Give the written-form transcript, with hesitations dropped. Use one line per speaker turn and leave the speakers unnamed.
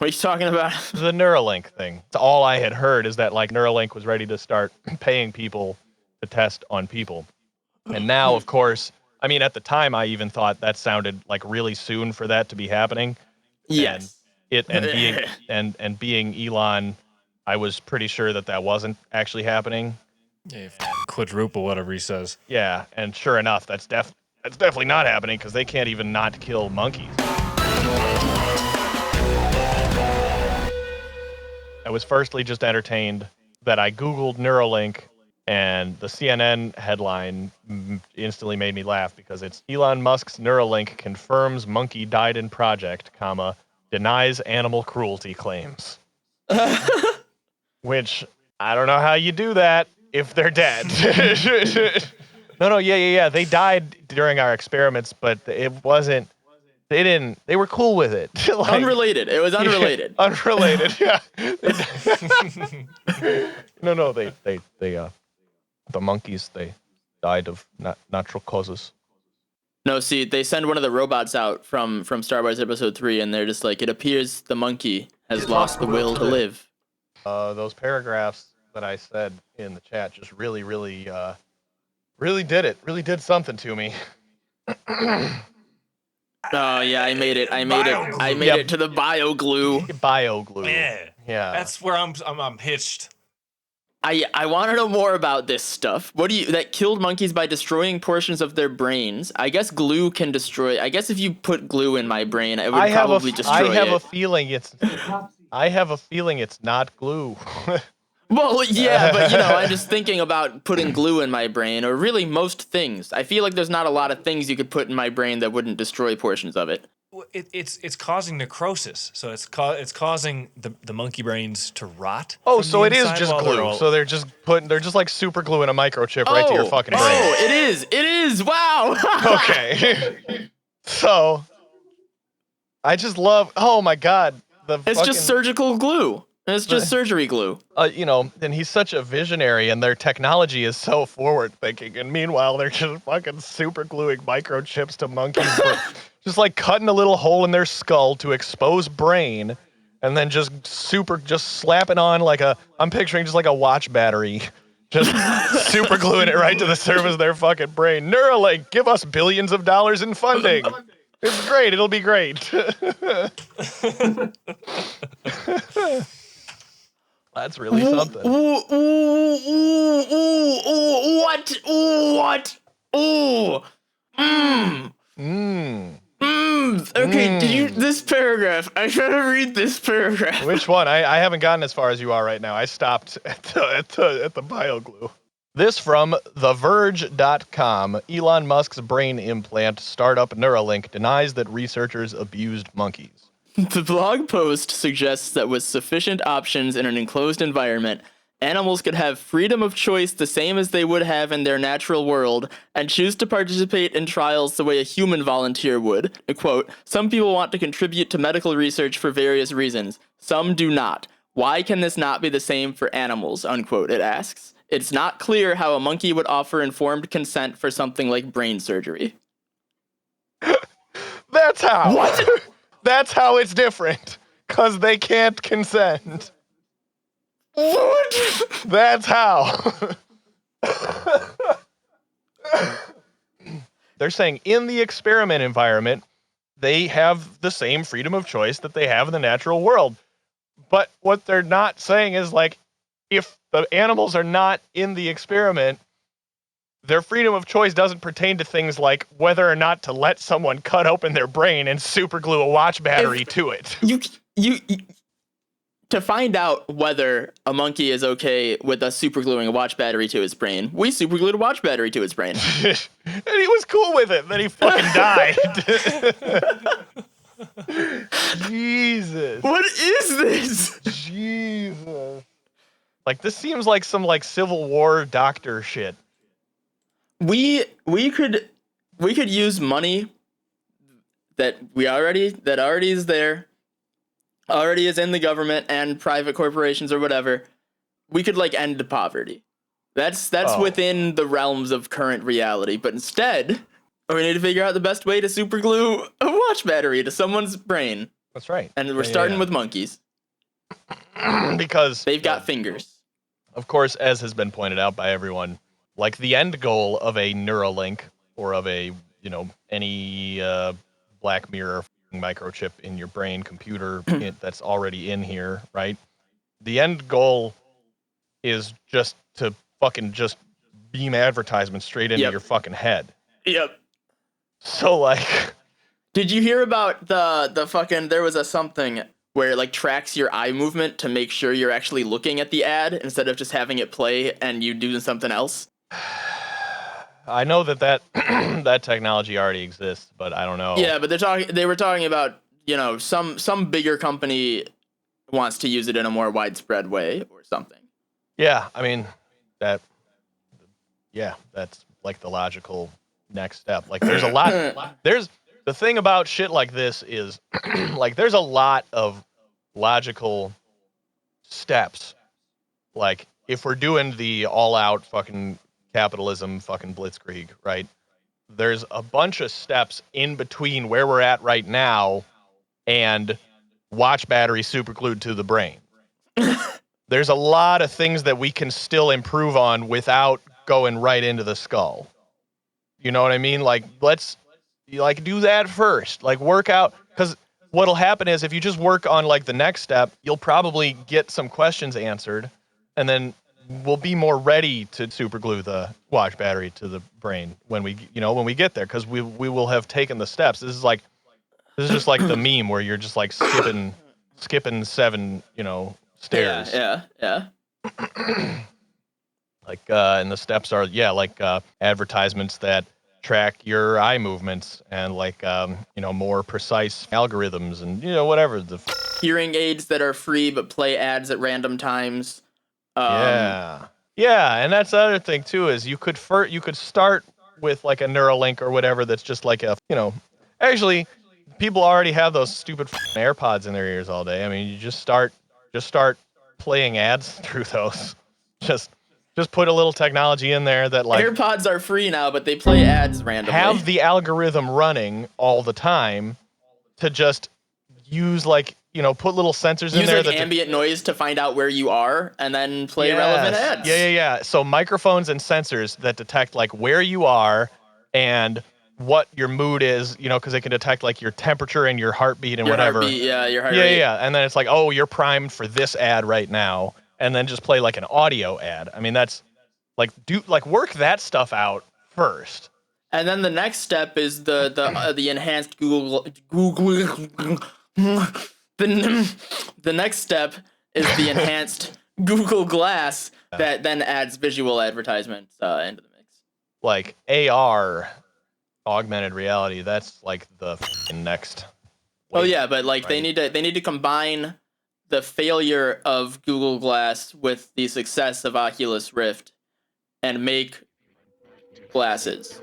What are you talking about?
The Neuralink thing. It's all I had heard is that like Neuralink was ready to start paying people to test on people. And now, of course, I mean, at the time, I even thought that sounded like really soon for that to be happening.
Yes.
And being Elon, I was pretty sure that wasn't actually happening.
Yeah, quadruple whatever he says.
Yeah, and sure enough, that's definitely not happening because they can't even not kill monkeys. I was firstly just entertained that I Googled Neuralink, and the CNN headline instantly made me laugh because it's Elon Musk's Neuralink confirms monkey died in project, denies animal cruelty claims. Which, I don't know how you do that if they're dead. No, yeah. They died during our experiments, but it wasn't. They were cool with it.
Like, unrelated. It was unrelated.
Yeah, unrelated, yeah. No, they the monkeys, they died of natural causes.
No, see, they send one of the robots out from Star Wars Episode 3, and they're just like, it appears the monkey has lost the will to live.
Those paragraphs that I said in the chat just really did it. Really did something to me.
Oh yeah, I made it it to the bio glue.
Yeah.
That's where I'm hitched.
I want to know more about this stuff. That killed monkeys by destroying portions of their brains? I guess glue can destroy. I guess if you put glue in my brain, it would probably destroy it.
I have a feeling it's not glue.
Well, yeah, but I'm just thinking about putting glue in my brain, or really most things. I feel like there's not a lot of things you could put in my brain that wouldn't destroy portions of it.
It's causing necrosis, so it's causing the monkey brains to rot.
Oh, so it is just glue. So they're just like super glue in a microchip right to your fucking brain.
Oh, it is. Wow.
Okay. So I just love. Oh my god,
it's just surgical glue. It's just surgery glue.
And he's such a visionary, and their technology is so forward-thinking. And meanwhile, they're just fucking super gluing microchips to monkeys, just like cutting a little hole in their skull to expose brain, and then just slapping on I'm picturing just like a watch battery, just super gluing it right to the surface of their fucking brain. Neuralink, give us billions of dollars in funding. It's great. It'll be great. That's really something.
What? Okay, this paragraph. I try to read this paragraph.
Which one? I haven't gotten as far as you are right now. I stopped at the bioglue. This from TheVerge.com. Elon Musk's brain implant startup Neuralink denies that researchers abused monkeys.
The blog post suggests that with sufficient options in an enclosed environment, animals could have freedom of choice the same as they would have in their natural world, and choose to participate in trials the way a human volunteer would. Quote, some people want to contribute to medical research for various reasons. Some do not. Why can this not be the same for animals? Unquote, it asks. It's not clear how a monkey would offer informed consent for something like brain surgery.
That's how.
What?
That's how it's different. Because they can't consent.
What?
That's how. They're saying in the experiment environment, they have the same freedom of choice that they have in the natural world. But what they're not saying is, if the animals are not in the experiment, their freedom of choice doesn't pertain to things like whether or not to let someone cut open their brain and super glue a watch battery to it.
You to find out whether a monkey is okay with us super gluing a watch battery to his brain, we super glued a watch battery to his brain.
And he was cool with it. Then he fucking died. Jesus.
What is this?
Jesus. This seems like some Civil War doctor shit.
We could use money that already is there, already is in the government and private corporations or whatever. We could end poverty. That's within the realms of current reality. But instead, we need to figure out the best way to super glue a watch battery to someone's brain.
That's right.
And we're starting with monkeys.
Because
They've got fingers.
of course, as has been pointed out by everyone, like the end goal of a Neuralink or of a, any Black Mirror microchip in your brain computer that's already in here, right? The end goal is just to fucking just beam advertisements straight into your fucking head.
Yep.
So like,
did you hear about the fucking, there was a something where it like tracks your eye movement to make sure you're actually looking at the ad instead of just having it play and you doing something else?
I know that that technology already exists, but I don't know.
Yeah, but they were talking about, some bigger company wants to use it in a more widespread way or something.
Yeah, I mean, that's like the logical next step. Like there's a lot, the thing about shit like this is like there's a lot of logical steps. Like if we're doing the all out fucking capitalism fucking blitzkrieg, right? There's a bunch of steps in between where we're at right now and watch battery super glued to the brain. There's a lot of things that we can still improve on without going right into the skull. You know what I mean? Like, let's do that first. Like, work out, because what'll happen is if you just work on like the next step, you'll probably get some questions answered, and then we'll be more ready to superglue the watch battery to the brain when we get there, because we will have taken the steps. This is just like the meme where you're just like skipping 7, stairs.
Yeah.
Like, and the steps are, advertisements that track your eye movements and like, more precise algorithms and, whatever.
Hearing aids that are free but play ads at random times.
Yeah. And that's the other thing too, is you could start with like a Neuralink or whatever that's just like a, actually people already have those stupid AirPods in their ears all day. I mean, you just start playing ads through those. Just put a little technology in there that like
AirPods are free now, but they play ads randomly.
Have the algorithm running all the time to just use like, put little sensors in there.
Use like ambient noise to find out where you are and then play relevant ads.
Yeah. So microphones and sensors that detect like where you are and what your mood is, because they can detect like your temperature and your heartbeat and whatever.
Your heart rate.
Yeah. And then it's like, oh, you're primed for this ad right now. And then just play like an audio ad. I mean, that's like, work that stuff out first.
And then the next step is the enhanced Google. The next step is the enhanced Google Glass that then adds visual advertisements into the mix.
Like AR, augmented reality. That's like the next.
Oh yeah, but like they need to combine the failure of Google Glass with the success of Oculus Rift and make glasses.